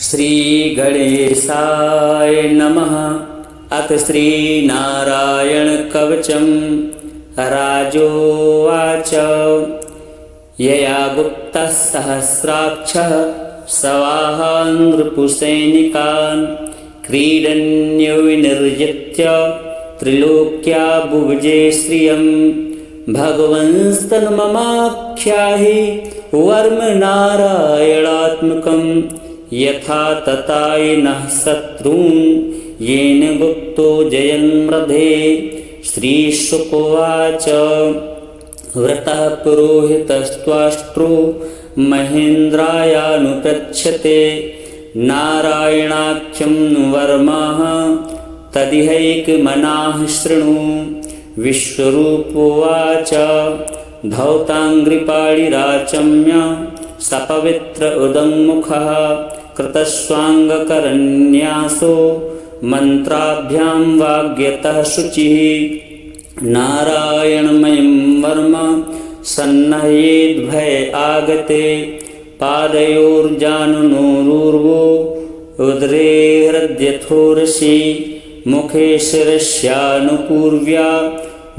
श्री गणेशाय नमः। अथ श्री नारायण कवचम। राजोवाच यया गुप्तः सहस्राक्षः सवाहान् नृपुसैनिकान् क्रीडन्यो विनिर्जित्य त्रिलोक्या बुभुजे श्रियं भगवंस्तन्ममाख्याहि वर्म नारायणात्मकं यथा ततायिनः शत्रून् येन गुप्तो जयन्मृधे। श्रीशुकोवाच व्रतः पुरोहितस्त्वाष्ट्रो महेन्द्रायानुपृच्छते नारायणाख्यं वर्मः तदिहैकमनाः शृणु। विश्वरूपोवाच धौताङ्घ्रिपाणिराचम्य सपवित्र उदङ्मुखः कृतस्वाङ्गकरन्यासो मन्त्राभ्यां वाग्यतः शुचिः। नारायणमयं वर्म सन्नह्येद्भय आगते पादयोर्जानुनोरूर्वो उदरे हृद्यथोरसि मुखे शिरस्यानुपूर्व्या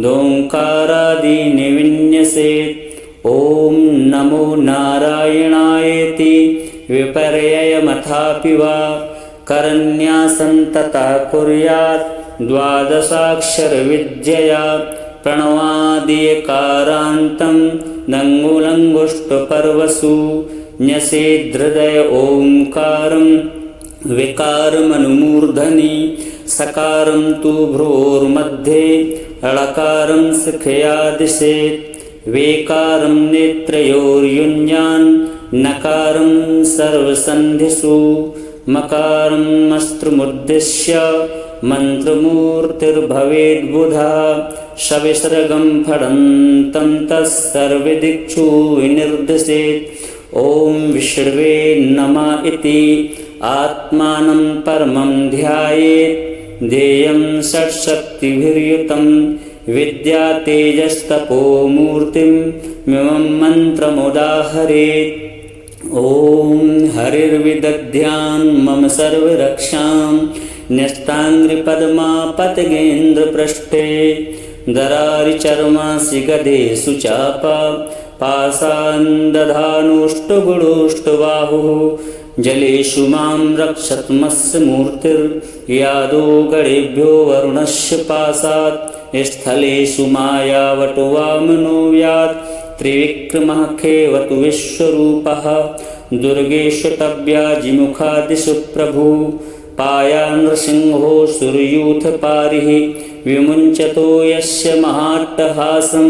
दोङ्कारादीनि विन्यसेत्। ॐ नमो नारायणायेति विपर्ययमथापि वा करन्यासं ततः कुर्यात् द्वादशाक्षरविद्यया प्रणवादिकारान्तं लङ्गुलङ्गुष्टपर्वसु न्यसेद्धृदय ओङ्कारं विकारमनुमूर्धनि सकारं तु भ्रोर्मध्ये ळकारं शिखया दिशेत् वेकारं नेत्रयोर्युञ्जान् नकारं सर्वसन्धिषु मकारम् अस्त्रमुद्दिश्य मन्त्रमूर्तिर्भवेद्बुधा सविसर्गं फडन्तं तस्सर्वदिक्षु विनिर्दिशेत्। ॐ विष्णवे नमः इति आत्मानं परमं ध्यायेत् ध्येयं षट्शक्तिभिर्युतं विद्यातेजस्तपोमूर्तिं मिमं मन्त्रमुदाहरेत्। ॐ हरिर्विदध्यान् मम सर्वरक्षां न्यस्ताङ्घ्रिपद्मापतगेन्द्रपृष्ठे दरारिचर्मासि गदेषु चापा पाशान् दधानोष्टगुणोष्टबाहुः जलेषु मां रक्षत्मस्य मूर्तिर्यादो गणेभ्यो वरुणस्य पाशात् स्थलेषु मायावटो वामनो व्यात् त्रिविक्रमः खेवतु विश्वरूपः दुर्गेषु तव्याजिमुखादिषु प्रभुः पाया नृसिंहो सुरयूथपारिः विमुञ्चतो यस्य महाट्टहासं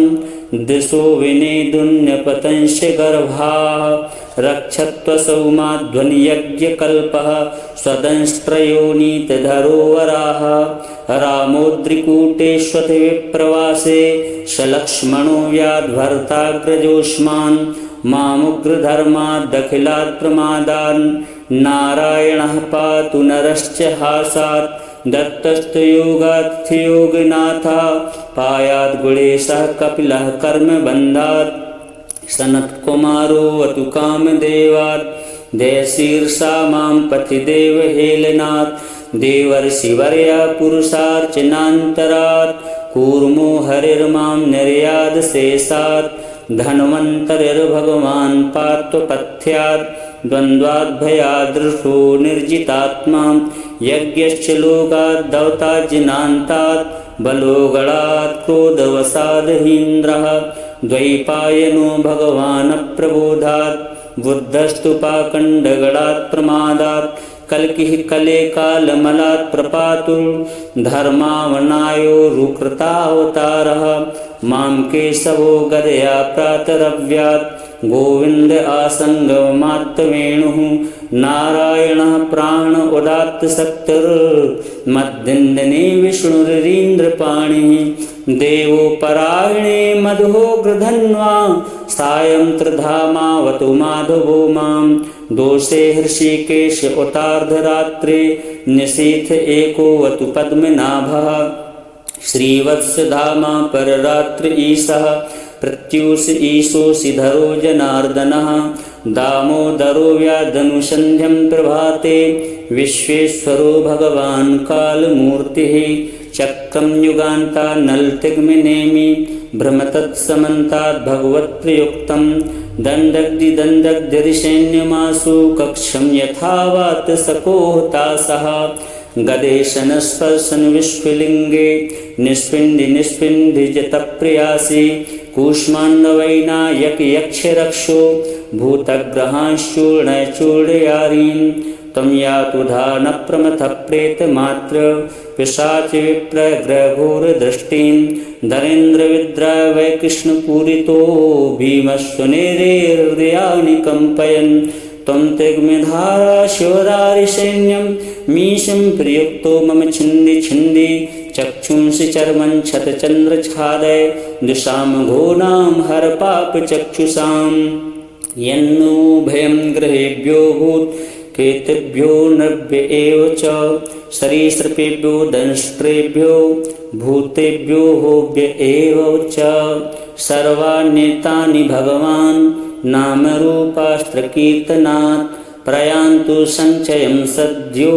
दिशो विनेदुन्यपतंश्च गर्भाः रक्षत्वसौमाध्वनियज्ञकल्पः स्वदंष्ट्रयोनीतधरो वराः रामोद्रिकूटेष्वथ विप्रवासे सलक्ष्मणो व्याद्भर्ताग्रजोष्मान् मामुग्रधर्मादखिलात् प्रमादान् नारायणः पातु नरश्च हासात् दत्तस्तु योगार्थयोगनाथा पायात् गुणेशः कपिलः कर्मबन्धात् सनत्कुमारो वतु कामदेवात् देशीर्षा मां पतिदेवहेलनात् देवर्षिवर्या पुरुषार्चनान्तरात् कूर्मो हरिर्मां निर्यादशेषात् धन्वन्तरिर्भगवान् पात्वपथ्यात् द्वन्द्वाद्भयादृशो निर्जितात्मा यज्ञश्च लोकात् दौताजिनान्तात् बलोगणात् क्रोधवसादहीन्द्रः द्वैपायनो भगवान् प्रबोधात् बुद्धस्तु पाखण्डगणात् प्रमादात् कल्किः कले कालमलात् प्रपातुः धर्मावनायो रुकृतावतारः मां केशवो गदया प्रातरव्यात् गोविन्द आसङ्गमात्तवेणुः नारायणः प्राण उदात्त शक्तिर्मध्यन्दने विष्णुरिन्द्रपाणिः देवो परायणे मधोग्रधन्वा सायं त्रिधामावतु माधवो मां दोषे हृषिकेश उतार्धरात्रे निशीथ एकोऽवतु पद्मनाभः श्रीवत्सधामा पररात्र ईशः प्रत्यूष ईशोऽसि धरो जनार्दनः दामोदरो व्याधनुसन्ध्यं प्रभाते विश्वेश्वरो भगवान् कालमूर्तिः चक्रं युगान्तान्नलतिग्मिनेमि भ्रमतत्समन्तात् भगवत्प्रयुक्तं दण्डग्दिदण्डग्धिरिसैन्यमासु कक्षं यथावात् सकोहतासः गदेशनस्पर्शन विश्वलिंगे निस्पिंदि निस्पिंदि जतप्रियासि कूष्माण्डवैनायक यक्षरक्षो भूतग्रहांश्चूर्णचूर्णयारीं त्वं यातु धान प्रमथ प्रेतमात्र पिशाच विप्रग्रघोरदृष्टिं धरेन्द्रविद्रा वै कृष्णपूरितो भीमस्वनेरेर्हृदयानि कम्पयन् त्वं तिग्मिधारा शिवदारिसैन्यं मीशं प्रयुक्तो मम छिन्दी छिन्दी चक्षुंसि चर्मं छतचन्द्रच्छादय दुषां घोनां हर पापचक्षुषां यन्नो भयं गृहेभ्यो भूत् केतेभ्यो नृभ्य एव च सरीसृपेभ्यो दंष्ट्रेभ्यो भूतेभ्यो होभ्य एव च सर्वान्येतानि भगवान् नामरूपास्त्रकीर्तनात् प्रयान्तु सञ्चयं सद्यो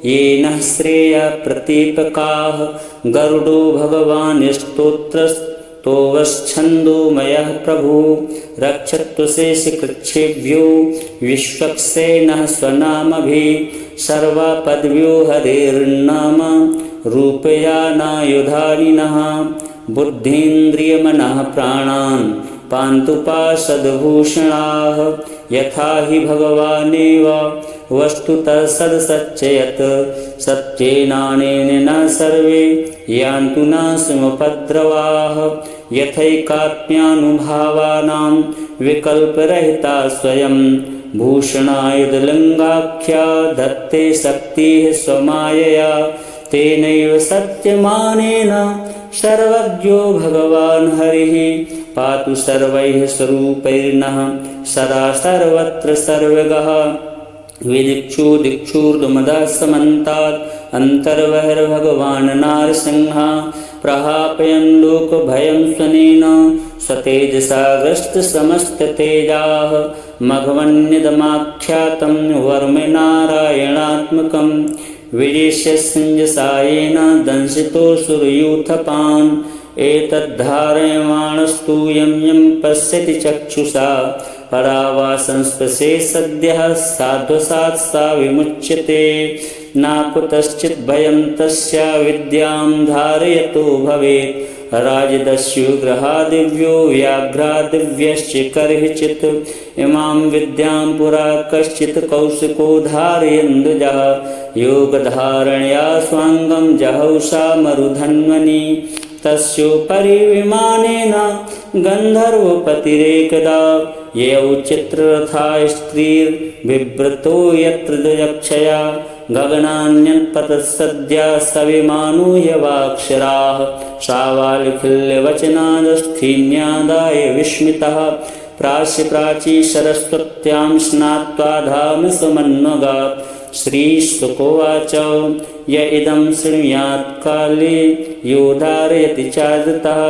येन श्रेया प्रतीपकाः गरुडो भगवान् स्तोत्रस्तोवश्छन्दोमयः प्रभु रक्षत्वशेषकृच्छेभ्यो विश्वक्सेनः स्वनामभिः सर्वापद्भ्यो हरेर्नाम रूपयानायुधानि नः बुद्धीन्द्रियमनः प्राणान् पान्तु पाशदभूषणाः यथा हि भगवानेव वस्तुतः सदसच्चयत् सत्येनानेन न सर्वे यान्तु न समुपद्रवाः यथैकात्म्यानुभावानां विकल्परहिता स्वयं भूषणायुधलिङ्गाख्या दत्ते शक्तिः स्वमायया तेनैव सत्यमानेन सर्वज्ञो भगवान् हरिः पातु सर्वैः स्वरूपैर्नः सदा सर्वत्र सर्वगः विदिक्षु दिक्षूर्ध्वमदः समन्तात् अन्तर्बहिर्भगवान् नारसिंहः प्रहापयन् लोकभयं स्वनेन स्वतेजसा ग्रस्तसमस्ततेजाः मघवन्यदमाख्यातं वर्मनारायणात्मकं विजेष्य सिञ्जसायेन दंशितोऽसुरयूथपान् एतद्धारयमाणस्तु यं यं पश्यति चक्षुषा परावा संस्पृशे सद्यः साध्वसात् सा विमुच्यते न कुतश्चित् भयं तस्या विद्यां धारयतो भवेत् राजदस्युग्रहादिव्यो व्याघ्रादिव्यश्च कर्हिचित् इमां विद्यां पुरा कश्चित् कौशिको धारयन्द्वजः योगधारणया स्वाङ्गं जहौषा मरुधन्वनि तस्योपरि विमानेन गन्धर्वपतिरेकदा यौ चित्ररथा स्त्रीर्बिभ्रतो यत्र द्वयक्षया गगनान्यत्पतत्सद्या सविमानो यवाक्षराः सावाल्खिल्यवचनादस्थीन्यादाय विस्मितः प्राची सरस्वत्यां स्नात्वा धाम समन्वगात् श्रीशुकोवाच य इदं शृणुयात् काले यो धारयति चादतः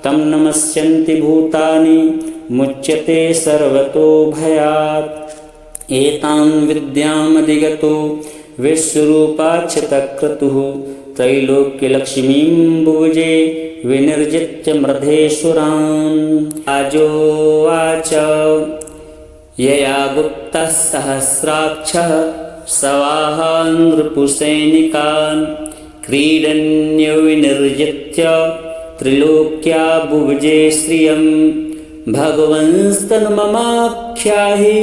तं नमस्यन्ति भूतानि मुच्यते सर्वतो भयात् एतां विद्यामधिगतो विश्वरूपाच्छतक्रतुः त्रैलोक्यलक्ष्मीं भुजे विनिर्जित्य मृधेश्वरान् आजोवाच यया गुप्तः सहस्राक्षः सवाहान् नृपुसैनिकान् क्रीडन्यो विनिर्जित्य त्रिलोक्या भुजे श्रियं भगवंस्तन्ममाख्याहि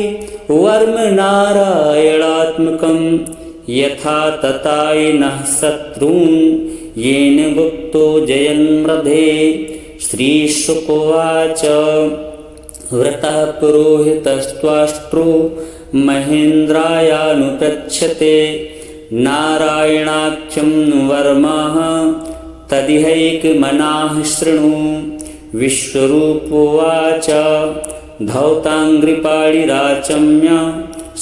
वर्मनारायणात्मकं यथा ततायिनः शत्रून् येन गुप्तो जयन्मृधे श्रीशुकोवाच व्रतः पुरोहितस्त्वाष्ट्रो महेन्द्रायानुपृच्छते नारायणाख्यं वर्मः तदिहैकमनाः शृणु विश्वरूपोवाच धौताङ्घ्रिपाणिराचम्य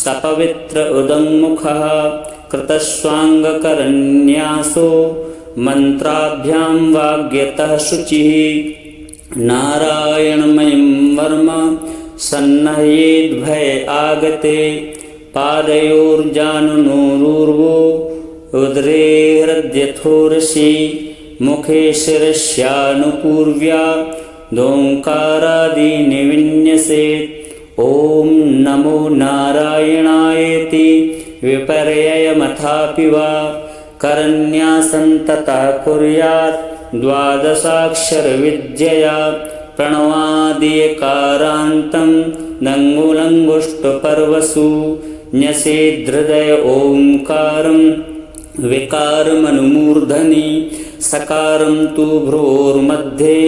सपवित्र उदङ्मुखः कृतस्वाङ्गकरन्यासो मन्त्राभ्यां वाग्यतः शुचिः नारायणमयं वर्म सन्नह्येद्भय आगते पादयोर्जानुनोरूर्वो उदरे हृद्यथोरसि मुखे शिरस्यानुपूर्व्या दोङ्कारादीनि विन्यसेत्। ॐ नमो नारायणायेति विपर्ययमथापि वा करन्यासं ततः कुर्यात् द्वादशाक्षरविद्यया प्रणवादियकारान्तं दङ्गुलङ्गुष्टपर्वसु न्यसेद्धृदय ओङ्कारं विकारमनुमूर्धनि सकारं तु भ्रोर्मध्ये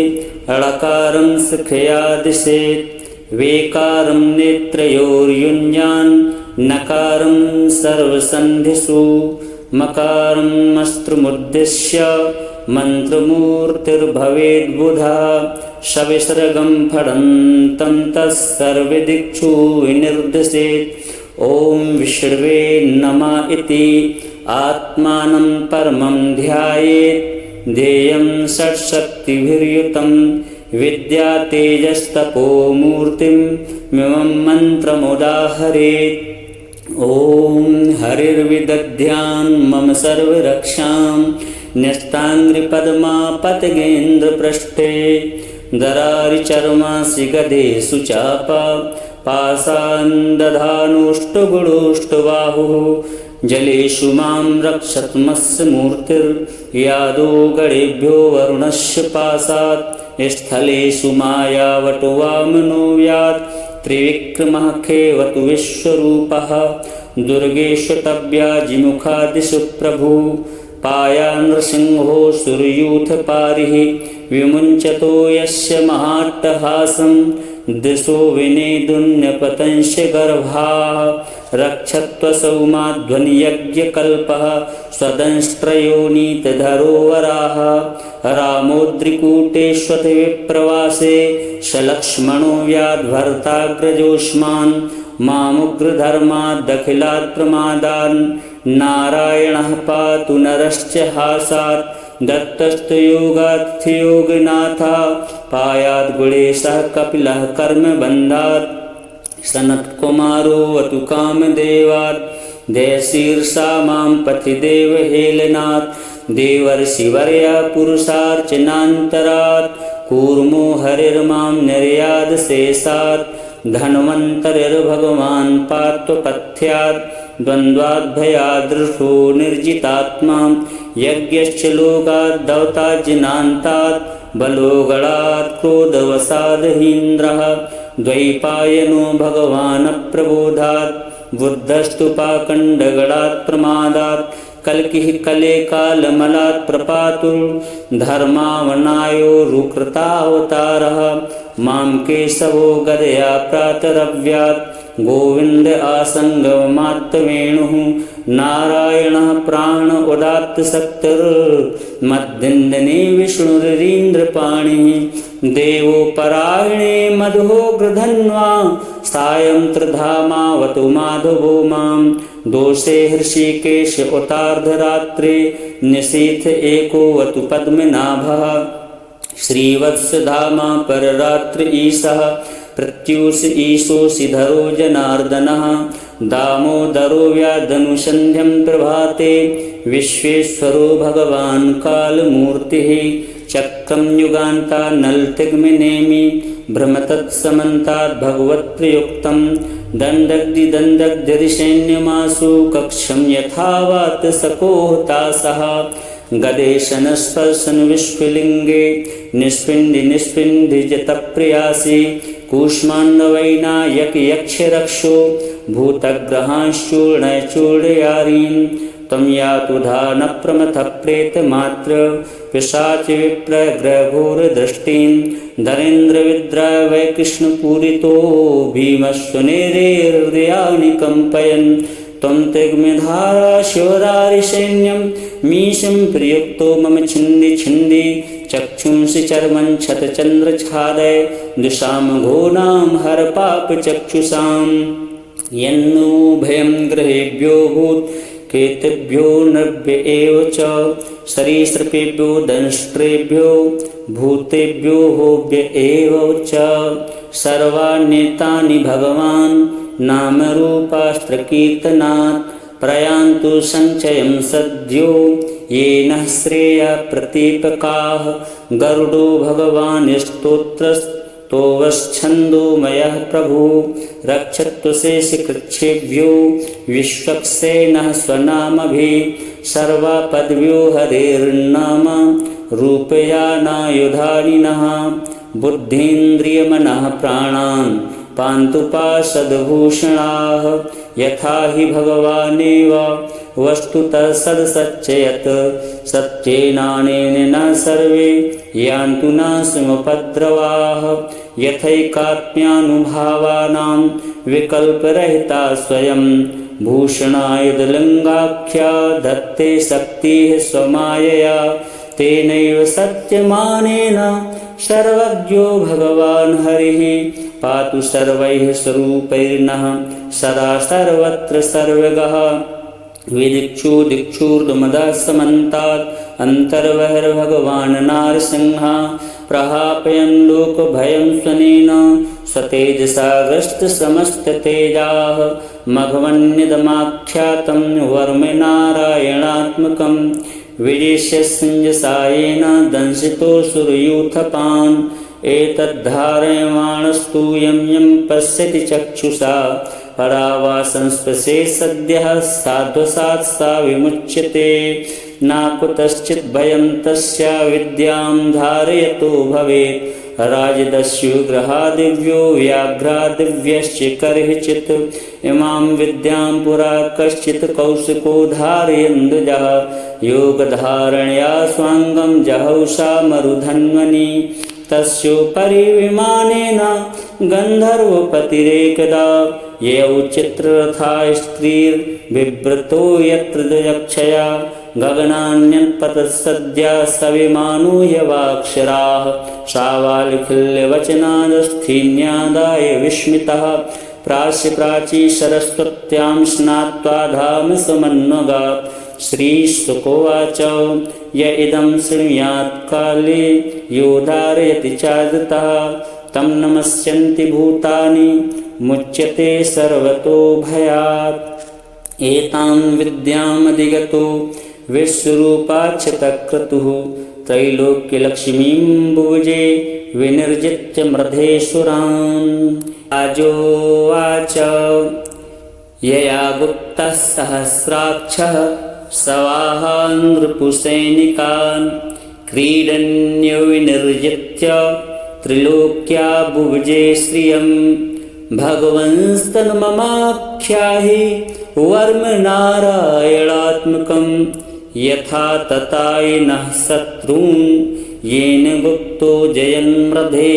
ळकारं शिखया दिशेत् वेकारं नेत्रयोर्युञ्जान् नकारं सर्वसन्धिषु मकारं मस्त्रुमुद्दिश्य मन्त्रमूर्तिर्भवेद्बुधा सविसर्गं फडन्तं तत्सर्वदिक्षु विनिर्दिशेत्। ॐ विष्णवे नमः इति आत्मानं परमं ध्यायेत्। ध्येयं षट्शक्तिभिर्युतं विद्यातेजस्तपोमूर्तिं मिमं मन्त्रमुदाहरेत्। ॐ हरिर्विदध्यान् मम सर्वरक्षां न्यस्ताङ्घ्रिपद्मापतगेन्द्रपृष्ठे दरारिचर्मासि गदेषु चापा पासान्दधानुष्टुगुडुष्टबाहुः जलेषु मां रक्षत्मस्य मूर्तिर्यादो गणेभ्यो वरुणस्य पासात् स्थलेषु मायावटुवामनो व्यात् त्रिविक्रमः खेवतु विश्वरूपः दुर्गेषु तव्याजिमुखादिषु प्रभुः पाया नृसिंहो सुरयूथपारिः विमुञ्चतो यस्य महाट्टहासं दिशो विनेदुन्यपतंश्च गर्भाः रक्षत्वसौमाध्वनियज्ञकल्पः स्वदंष्ट्रयोनीतधरो वराः रामोद्रिकूटेष्वति विप्रवासे सलक्ष्मणो व्याध्भर्ताग्रजोष्मान् मामुग्रधर्मादखिलात् प्रमादान् नारायणः पातु नरश्च हासात् दत्तस्तु योगार्थयोगनाथा पायात् गुणेशः कपिलः कर्मबन्धात् सनत्कुमारोऽवतु कामदेवात् देशीर्षा मां पथिदेवहेलनात् देवर्षिवर्या पुरुषार्चनान्तरात् कूर्मो हरिर्मां निर्यादशेषात् धन्वन्तरिर्भगवान् पात्वपथ्यात् द्वन्द्वाद्भयादृशो निर्जितात्मा यज्ञश्च लोकात् दौताज्जनान्तात् बलोगणात् क्रोधवसादहीन्द्रः द्वैपायनो भगवान् प्रबोधात् बुद्धस्तु पाखण्डगणात् प्रमादात् कल्किः कले कालमलात् प्रपातुर्धर्मावनायो रुकृतावतारः मां केशवो गदया प्रातरव्यात् गोविन्द आसङ्गमात्तवेणुः नारायणः प्राण उदात्त शक्तिर्मद्दिन्दने विष्णुरीन्द्रपाणिः देवो परायणे मधुग्रधन्वा सायं त्रिधामावतु माधवो मां दोषे हृषिकेश उतार्धरात्रे निशीथ एकोऽवतु पद्मनाभः श्रीवत्सधामा पररात्र ईशः प्रत्यूष ईशोऽसिधरो जनार्दनः दामोदरो व्याधनुसन्ध्यं प्रभाते विश्वेश्वरो भगवान् कालमूर्तिः चक्रं युगान्तान्नलतिग्मिनेमि भ्रमतत्समन्तात् भगवत्प्रयुक्तं दण्डग्दिदण्डग्ध्यधिसैन्यमासु कक्षं यथावात् सकोहतासः गदेशनस्पर्शन विश्वलिङ्गे निष्पिण्डि निष्पिण्डिजतप्रियासि कूष्माण्डवैनायक यक्षरक्षो भूतग्रहांश्चूर्णचूर्णयारीन् त्वं यातु धानप्रमथः प्रेतमात्र पिशाच विप्रग्रघोरदृष्टिं धरेन्द्रविद्राय वै कृष्णपूरितो भीमस्वनेरे हृदयानि कम्पयन् त्वं तिग्मधारा शिवरारिसैन्यं मीशं प्रयुक्तो मम छिन्दि छिन्दि चक्षुंसि चर्मं छतचन्द्रच्छादय दुषां घोनां हरपापचक्षुषां यन्नो भयं ग्रहेभ्यो भूत् केतभ्यो नृभ्य एव च सरीसृपेभ्यो दंष्ट्रेभ्यो भूतेभ्यो होभ्य एव च सर्वान्येतानि भगवान् नामरूपास्त्रकीर्तनात् प्रयान्तु सञ्चयं सद्यो येन श्रेया प्रतीपकाः गरुडो भगवान् स्तोत्रस्तोवश्छन्दोमयः प्रभु रक्षत्वशेषकृच्छेभ्यो विश्वक्सेनः स्वनामभिः सर्वापद्भ्यो हरेर्नाम रूपयानायुधानिनः बुद्धीन्द्रियमनः प्राणान् पान्तुपाशदभूषणाः यथा हि भगवानेव वस्तुतः सदसच्चयत् सत्येनानेन न सर्वे यान्तु नाशमुपद्रवाः यथैकात्म्यानुभावानां विकल्परहिता स्वयं भूषणायुधलिङ्गाख्या दत्ते शक्तिः स्वमायया तेनैव सत्यमानेन सर्वज्ञो भगवान् हरिः पातु सर्वैः स्वरूपैर्नः सदा सर्वत्र सर्वगः विदिक्षु दिक्षूर्ध्वमदः समन्तात् अन्तर्बहिर्भगवान् नारसिंहः प्रहापयन् लोकभयं स्वनेन स्वतेजसा ग्रस्तसमस्ततेजाः मघवन्निदमाख्यातं वर्मनारायणात्मकं विजिष्य सिञ्जसायेन दंशितोऽसुरयूथपान् एतद्धारयमाणस्तु यं यं पश्यति चक्षुषा परावा संस्पृशे सद्यः साध्वसात् सा विमुच्यते नाकुतश्चित् भयं तस्या विद्यां धारयतो भवेत् राजदस्युग्रहादिव्यो व्याघ्रादिव्यश्च कर्हिचित् इमां विद्यां पुरा कश्चित् कौशिको धारयन्द्विजः योगधारणया स्वाङ्गं जहौषा मरुधन्वनि तस्योपरि विमानेन गन्धर्वपतिरेकदा यौ चित्ररथा स्त्रीर्बिभ्रतो यत्र यक्षया गगनान्यत्पतत्सद्या सविमानो यवाक्षराः सावालिखिल्यवचनादस्थीन्यादाय विस्मितः प्राची सरस्वत्यां स्नात्वा धाम समन्वगात् श्रीशुकोवाच य इदं शृणुयात् काले यो धारयति चादतः तं नमस्यन्ति भूतानि मुच्यते सर्वतो भयात् एतां विद्यामधिगतो विश्वरूपाच्छतक्रतुः त्रैलोक्यलक्ष्मीं भुजे विनिर्जित्य मृधेश्वरान् राजोवाच यया गुप्तः सहस्राक्षः सवाहान् नृपुसैनिकान् क्रीडन्यो विनिर्जित्य त्रिलोक्या भुजे श्रियं भगवंस्तन्ममाख्याहि वर्मनारायणात्मकं यथा ततायिनः शत्रून् येन गुप्तो जयन्मृधे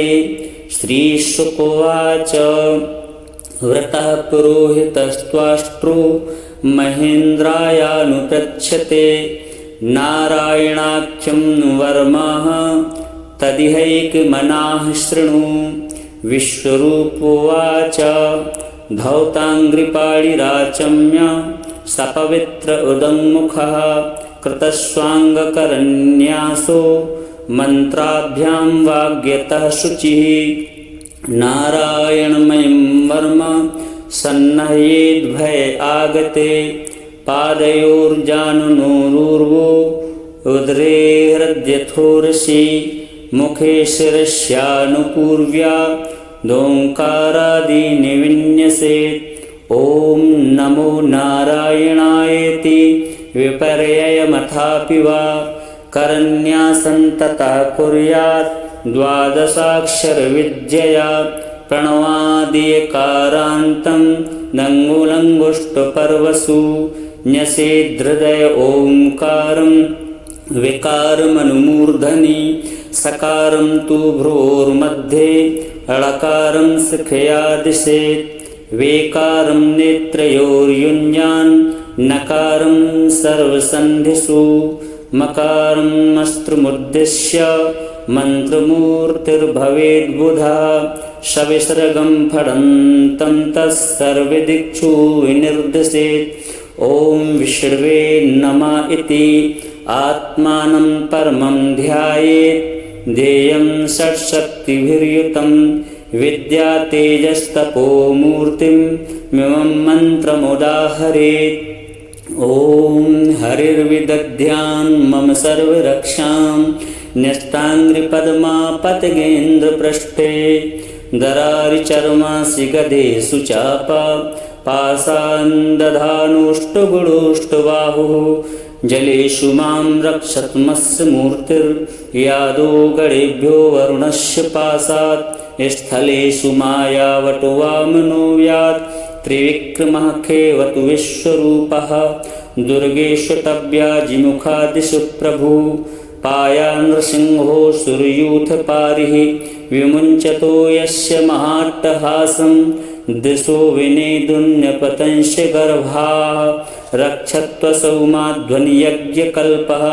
श्रीशुकोवाच व्रतः पुरोहितस्त्वाष्ट्रो महेन्द्रायानुपृच्छते नारायणाख्यं वर्मः तदिहैकमनाः शृणु विश्वरूपोवाच धौताङ्घ्रिपाणिराचम्य सपवित्र उदङ्मुखः कृतस्वाङ्गकरन्यासो मन्त्राभ्यां वाग्यतः शुचिः नारायणमयं वर्म सन्नह्येद्भय आगते पादयोर्जानुनोरूर्वो उदरे हृद्यथोरसि मुखे शिरस्यानुपूर्व्या दोङ्कारादीनि विन्यसेत् ॐ नमो नारायणायेति विपर्ययमथापि वा करन्यासं ततः कुर्यात् द्वादशाक्षरविद्यया प्रणवादिकारान्तं नङ्गुलङ्गुष्टपर्वसु न्यसेद्धृदय ओङ्कारं विकारमनुमूर्धनि सकारं तु भ्रोर्मध्ये ळकारं शिखया दिशेत् वेकारं नेत्रयोर्युञ्जान् नकारं सर्वसन्धिषु मकारम् अस्त्रमुद्दिश्य मन्त्रमूर्तिर्भवेद्बुधा सविसर्गं फडन्तं तत्सर्वदिक्षु विनिर्दिशेत् ॐ विष्णवे नमः इति आत्मानं परमं ध्यायेत् ध्येयं षट्शक्तिभिर्युतं विद्या तेजस्तपो मूर्तिं मिमं मन्त्रमुदाहरेत्। ॐ हरिर्विदध्यान् मम सर्वरक्षां न्यस्ताङ्घ्रिपद्मापतगेन्द्रपृष्ठे दरारिचर्मासि गदेषु चापा पाशान् दधानोष्टगुणोष्टबाहुः जलेषु मां रक्षत्मस्य मूर्तिर्यादो गणेभ्यो वरुणस्य पाशात् स्थलेषु मायावटो वामनो व्यात् त्रिविक्रमः खेवतु विश्वरूपः दुर्गेष्वतव्याजिमुखादिषु प्रभुः पाया नृसिंहो सुरयूथपारिः विमुञ्चतो यस्य महाट्टहासं दिशो विनेदुन्यपतंश्च गर्भाः रक्षत्वसौ माध्वनियज्ञकल्पः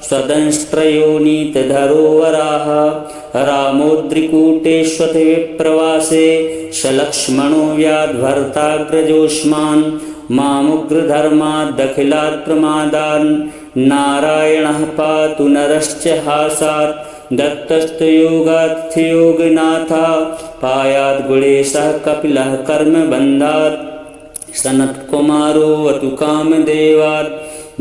स्वदंष्ट्रयोनीतधरो वराः रामोद्रिकूटेष्वथ विप्रवासे सलक्ष्मणो व्याध्वर्ताग्रजोष्मान् मामुग्रधर्मादखिलात् प्रमादान् नारायणः पातु नरश्च हासात् दत्तस्तु योगार्थयोगनाथा पायात् गुणेशः कपिलः कर्मबन्धात् सनत्कुमारोऽवतु कामदेवात्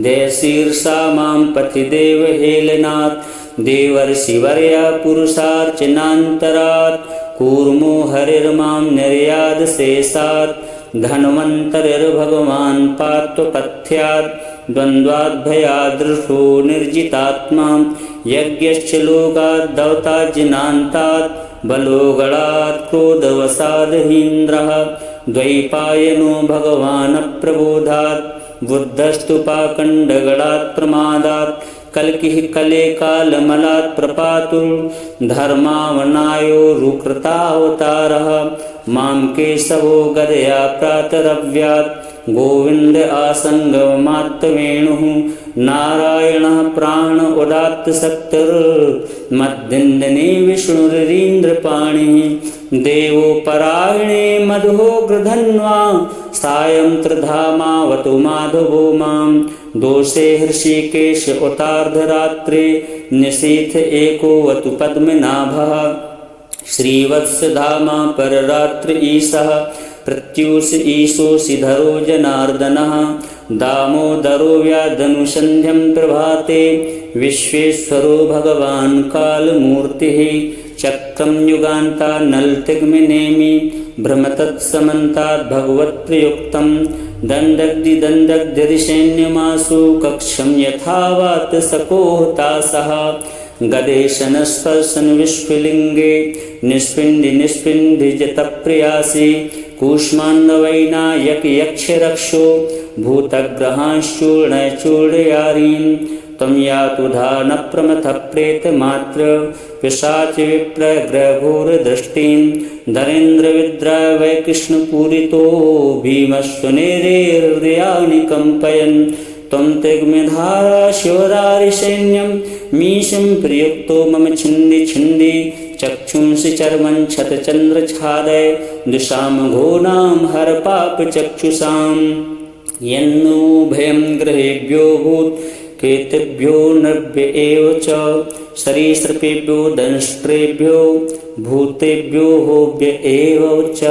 देशीर्षा मां पथिदेवहेलनात् देवर्षिवर्या पुरुषार्चनान्तरात् कूर्मो हरिर्मां निर्यादशेषात् धन्वन्तरिर्भगवान् पात्वपथ्यात् द्वन्द्वाद्भयादृशो निर्जितात्मा यज्ञश्च लोकात् दौताजिनान्तात् बलोगणात् क्रोधवसादहीन्द्रः द्वैपायनो भगवान् प्रबोधात् बुद्धस्तु पाखण्डगणात् प्रमादात् कल्किः कले कालमलात् प्रपातुः धर्मावनायो रुकृतावतारः मां केशवो गदया प्रातरव्यात् गोविन्द आसङ्गमात्तवेणुः नारायणः प्राण उदात्त शक्तिर्मद्दिन्दने विष्णुरिन्द्रपाणिः देवो परायणे मधोग्रधन्वा सायं त्रिधामावतु माधवो मां दोषे हृषिकेश उतार्धरात्रे निशीथ एकोऽवतु पद्मनाभः श्रीवत्सधामा पररात्र ईशः प्रत्यूष ईशोऽसिधरो जनार्दनः दामोदरो व्याधनुसन्ध्यं प्रभाते विश्वेश्वरो भगवान् कालमूर्तिः चक्रं युगान्तान्नलतिग्मिनेमि भ्रमतत्समन्तात् भगवत्प्रयुक्तं दण्डग्दिदण्डग्धिसैन्यमासु कक्षं यथावात् सकोहतासः गदेशनस्पर्शन विश्वलिङ्गे निष्पिण्डि निष्पिण्डि जतप्रयासि कूष्माण्डवैनायक यक्षरक्षो भूतग्रहांश्चूर्णचूर्णयारीन् त्वं यातु धानप्रमथप्रेतमात्र पिशाच विप्रग्रघोरदृष्टिं धरेन्द्रविद्रावै कृष्णपूरितो भीमस्वनेरेर्हृदयानि कम्पयन् त्वं तिग्मधारा शिवरारिसैन्यं मीशं प्रयुक्तो मम छिन्दि छिन्दि चक्षुंसि चर्मं छतचन्द्रछादय दुषां घोनां हर पापचक्षुषां यन्नो भयं ग्रहेभ्यो भूत् केतेभ्यो नृभ्य एव च सरीसृपेभ्यो दंष्ट्रेभ्यो भूतेभ्यो होभ्य एव च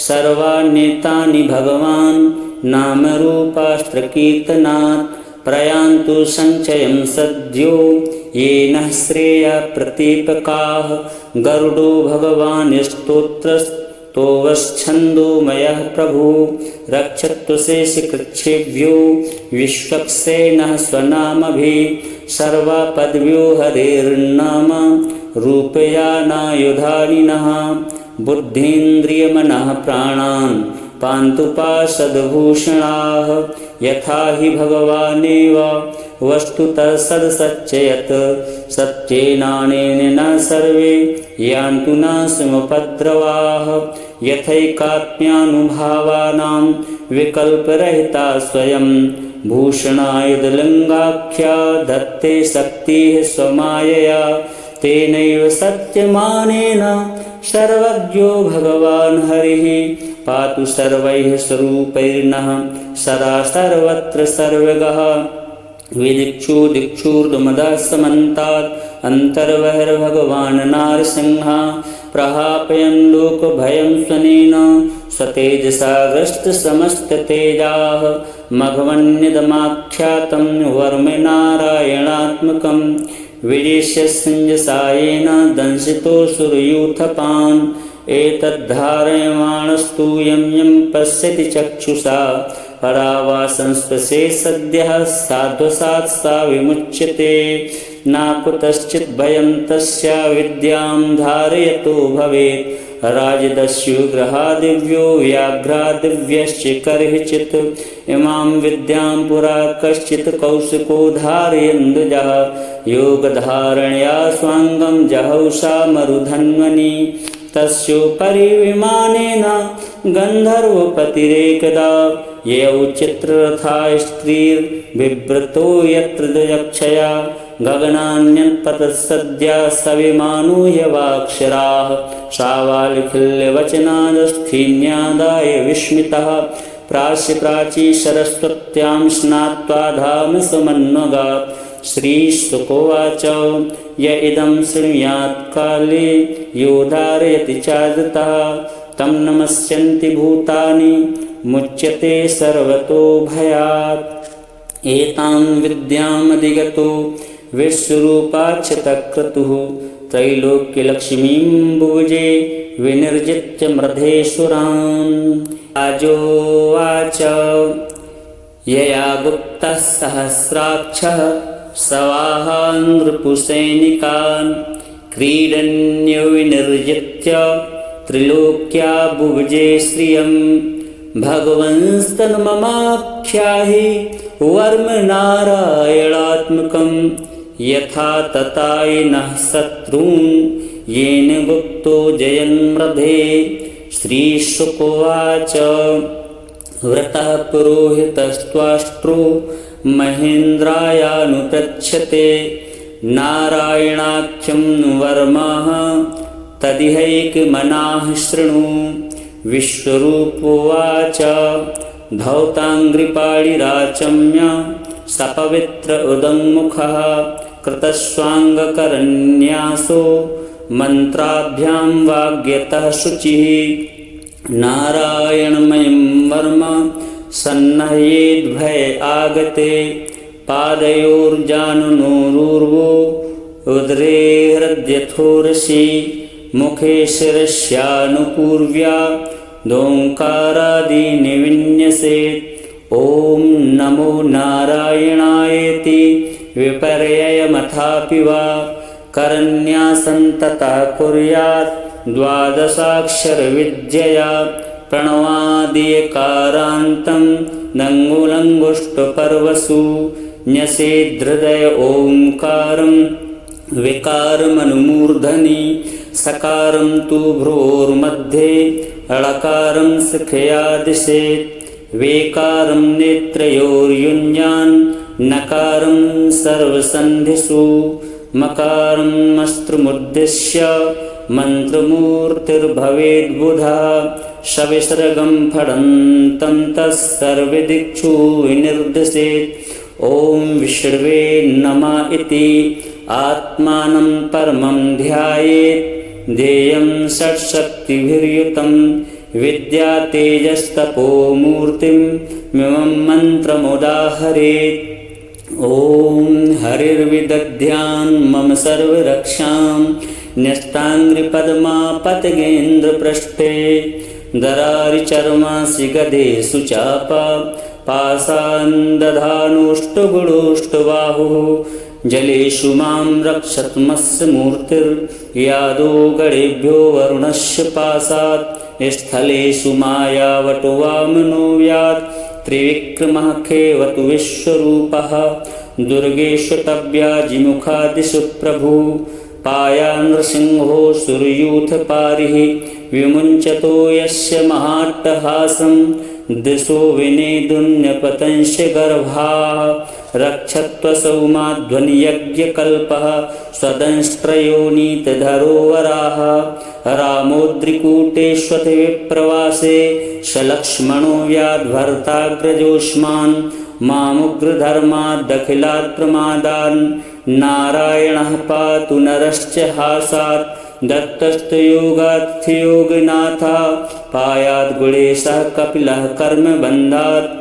सर्वाण्येतानि भगवान् नामरूपास्त्रकीर्तनात् प्रयान्तु सञ्चयं सद्यो येन श्रेयः प्रतीपकाः गरुडो भगवान् स्तोत्रस्तोवश्छन्दोमयः प्रभुः रक्षत्वशेषकृच्छेभ्यो विश्वक्सेनः स्वनामभिः सर्वापद्भ्यो हरेर्नाम रूपयानायुधानिनः बुद्धीन्द्रियमनः प्राणान् पान्तुपाशदभूषणाः यथा हि भगवानेव वस्तुतः सदसच्चयत् सत्येनानेन न सर्वे यान्तु नाशमुपद्रवाः यथैकात्म्यानुभावानां विकल्परहिता स्वयं भूषणायुधलिङ्गाख्या दत्ते शक्तिः स्वमायया तेनैव सत्यमानेन सर्वज्ञो भगवान् हरिः पातु सर्वैः स्वरूपैर्नः सदा सर्वत्र सर्वगः विदिक्षु दिक्षुर्दुमदः समन्तात् अन्तर्बहिर्भगवान् नारसिंहः प्रहापयन् लोकभयं स्वनेन सतेजसा ग्रस्तसमस्ततेजाः मघवन्यदमाख्यातं वर्मनारायणात्मकं विजिष्य संजसायेन दंशितोऽसुरयूथपान् एतद्धारयमाणस्तु यं यं पश्यति चक्षुषा परावा संस्पृशे सद्यः साध्वसात् सा विमुच्यते न कुतश्चित् भयं तस्य विद्यां धारयतो भवेत् राजदस्युग्रहादिव्यो व्याघ्रादिव्यश्च कर्हिचित् इमां विद्यां पुरा कश्चित् कौशिको धारयन्द्वजः योगधारणया स्वाङ्गं जहौषा मरुधन्वनि तस्योपरि विमानेन गन्धर्वपतिरेकदा यौ चित्ररथा स्त्रीर्बिभ्रतो यत्र दयक्षया गगनान्यत्पतत्सद्या सविमानो यवाक्षराः शावालिखिल्यवचनादस्थीन्यादाय विस्मितः प्राची सरस्वत्यां स्नात्वा धाम समन्वगात् श्रीशुकोवाच य इदं शृणुयात् काले यो धारयति चादृतः तं नमस्यन्ति भूतानि मुच्यते सर्वतो भयात् एतां विद्यामधिगतो विश्वरूपाच्युतक्रतुः त्रैलोक्यलक्ष्मीं भुजे विनिर्जित्य मृधेश्वरान् राजोवाच यया गुप्तः सहस्राक्षः सवाहान् नृपुसैनिकान् क्रीडन्यो विनिर्जित्य त्रिलोक्या भुजे श्रियं भगवंस्तन्ममाख्याहि वर्मनारायणात्मकं यथा ततायिनः शत्रून् येन गुप्तो जयन्मृधे श्रीशुकोवाच व्रतः पुरोहितस्त्वाष्ट्रो महेन्द्रायानुपृच्छते नारायणाख्यं वर्मः तदिहैकमनाः शृणु विश्वरूपोवाच धौताङ्घ्रिपाणिराचम्य सपवित्र उदङ्मुखः कृतस्वाङ्गकरन्यासो मन्त्राभ्यां वाग्यतः शुचिः नारायणमयं वर्म सन्नह्येद्भय आगते पादयोर्जानुनोरूर्वो उदरे हृद्यथोरसि मुखे शिरस्यानुपूर्व्या दोङ्कारादीनि विन्यसेत् ॐ नमो नारायणायेति विपर्ययमथापि वा करन्यासं तथा कुर्यात् द्वादशाक्षरविद्यया प्रणवादियकारान्तं नङ्गुलङ्गुष्टपर्वसु न्यसेद्धृदय ओङ्कारं विकारमनुमूर्धनि सकारं तु भ्रोर्मध्ये ळकारं शिखया दिशेत् वेकारं नेत्रयोर्युञ्जान् नकारं सर्वसन्धिषु मकारम् अस्त्रमुद्दिश्य मन्त्रमूर्तिर्भवेद्बुधा सविसर्गं फडन्तं तस्सर्वदिक्षु विनिर्दिशेत् ॐ विष्णवे नमः इति आत्मानं परमं ध्यायेत् ध्येयं षट्शक्तिभिर्युतं विद्यातेजस्तपोमूर्तिं मिमं मन्त्रमुदाहरेत् ॐ हरिर्विदध्यान् मम सर्वरक्षां न्यस्ताङ्घ्रिपद्मापतगेन्द्रपृष्ठे दरारिचर्मासि गदेषु चापा पाशान् दधानोष्टगुणोष्टबाहुः जलेषु मां रक्षतमस्य मूर्तिर्यादो गणेभ्यो वरुणस्य पाशात् स्थलेषु मायावटो वामनो व्यात् त्रिविक्रमः खेवतु विश्वरूपः दुर्गेषु तव्याजिमुखादिषु प्रभुः पाया नृसिंहो सुरयूथपारिः विमुञ्चतो यस्य महाट्टहासं दिशो विनेदुन्यपतंश्च गर्भाः रक्षत्वसौ माध्वनियज्ञकल्पः स्वदंष्ट्रयोनीतधरोवराः रामोद्रिकूटेष्वथ विप्रवासे सलक्ष्मणो व्याद्भर्ताग्रजोष्मान् मामुग्रधर्मादखिलात् प्रमादान् नारायणः पातु नरश्च हासात् दत्तस्तयोगार्थयोगनाथा पायाद्गुणेशः कपिलः कर्मबन्धात्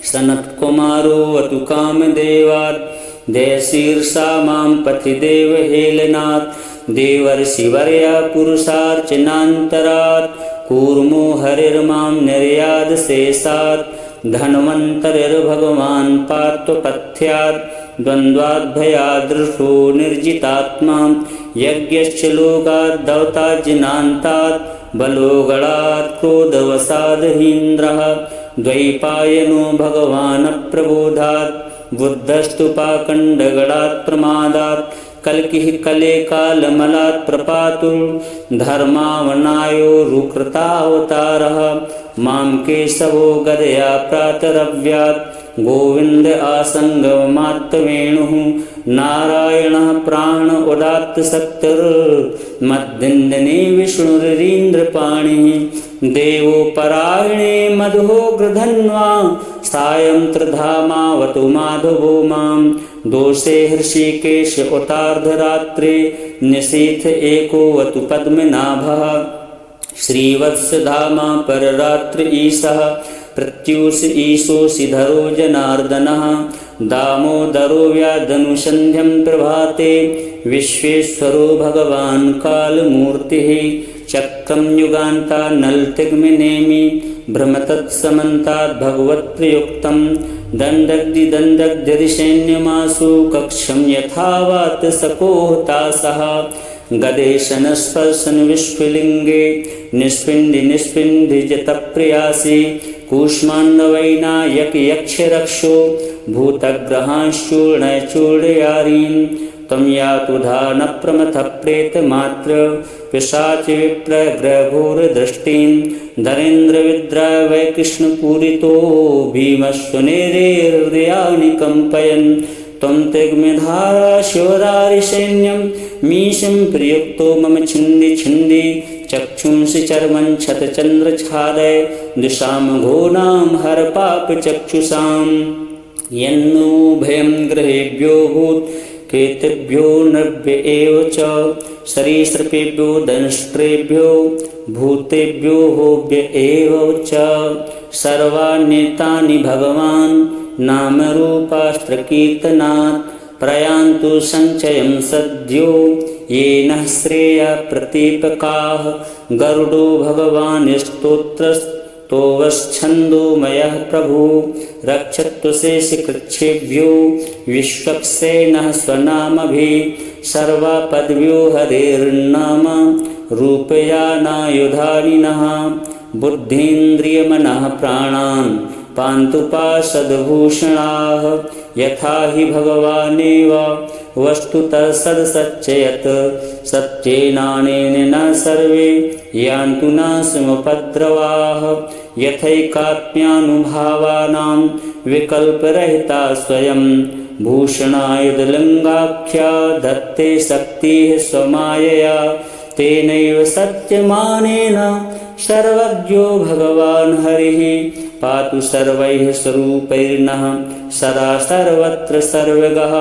सनत्कुमारो वतु कामदेवात् देशीर्षा मां पथि देवहेलनात् देवर्षिवर्या पुरुषार्चनान्तरात् कूर्मो हरिर्मां निर्यादशेषात् धन्वन्तरिर्भगवान् पार्थपथ्यात् द्वन्द्वाद्भयादृशो निर्जितात्मा यज्ञश्च लोकात् दौताज्जनान्तात् बलोगणात् क्रोधवशादहीन्द्रः द्वैपायनो भगवान् प्रबोधात् बुद्धस्तु पाखण्डगणात् प्रमादात् कल्किः कले कालमलात् प्रपातुः धर्मावनायो रुकृतावतारः मां केशवो गदया प्रातरव्यात् गोविन्द आसङ्गमात्तवेणुः नारायणः प्राण उदात्त शक्तिर्मद्दिन्दने विष्णुरिन्द्रपाणिः देवो परायणे मधोग्रधन्वा सायं त्रिधामावतु माधवो मां दोषे हृषिकेश उतार्धरात्रे निशीथ एकोऽवतु पद्मनाभः श्रीवत्सधामा पररात्र ईशः प्रत्यूष ईशोऽसिधरो जनार्दनः दामोदरो व्याधनुसन्ध्यं प्रभाते विश्वेश्वरो भगवान् कालमूर्तिः चक्रं युगान्ता नलतिग्मिनेमि भ्रमतत्समन्तात् भगवत्प्रयुक्तं दण्डग्धिसैन्यमासु कक्षं यथावात् सकोहतासः गदेशनस्पर्शन विश्वलिङ्गे निस्पिण्डि जतप्रियासि कूष्माण्डवैनायक यक्षरक्षो भूतग्रहांश्चूर्णयचूर्णयारीन् त्वं यातुधा न प्रमथः प्रेतमात्र पिशाच विप्रग्रघोरदृष्टिं धरेन्द्रविद्राय वै कृष्णपूरितो भीमस्वनेरेर्हृदयानि कम्पयन् त्वं तिग्मधारा शिवदारिसैन्यं मीशं प्रयुक्तो मम छिन्दी चक्षुंसि चर्मं छतचन्द्रच्छादय दिशां घोनां हर पापचक्षुषां यन्नो भयं गृहेभ्यो भूत् केतेभ्यो नृभ्य एव च सरीसृपेभ्यो दंष्ट्रेभ्यो भूतेभ्यो होभ्य एव च सर्वान्येतानि भगवान् नामरूपास्त्रकीर्तनात् प्रयान्तु सञ्चयं सद्यो येन श्रेया प्रतीपकाः गरुडो भगवान् स्तोत्रस्तोवश्छन्दोमयः प्रभु रक्षतु शेषकृच्छेभ्यो विश्वक्सेनः स्वनामभिः सर्वापद्भ्यो हरेर्नाम रूपयानायुधानिनः बुद्धीन्द्रियमनः प्राणान् पान्तु पाशदभूषणाः यथा हि भगवानेव वस्तुतः सदसच्चयत् सत्येनानेन न सर्वे यान्तु न समुपद्रवाः यथैकात्म्यानुभावानां विकल्परहिता स्वयं भूषणायुधलिङ्गाख्या दत्ते शक्तिः स्वमायया तेनैव सत्यमानेन सर्वज्ञो भगवान् हरिः पातु सर्वैः स्वरूपैर्नः सदा सर्वत्र सर्वगः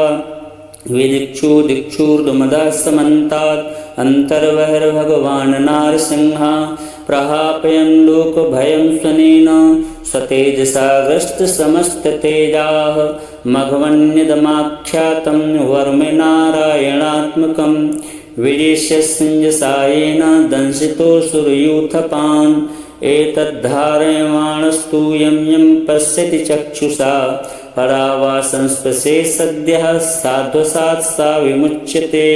विदिक्षु दिक्षूर्ध्वमदः समन्तात् अन्तर्बहिर्भगवान् नारसिंहः प्रहापयन् लोकभयं स्वनेन स्वतेजसा ग्रस्तसमस्ततेजाः मघवन्यदमाख्यातं वर्मनारायणात्मकं विजेष्य संजसायेन दंशितोऽसुरयूथपान् एतद्धारयमाणस्तु यं पश्यति चक्षुषा परावासंस्पशे सद्यः साध्वसात् सा विमुच्यते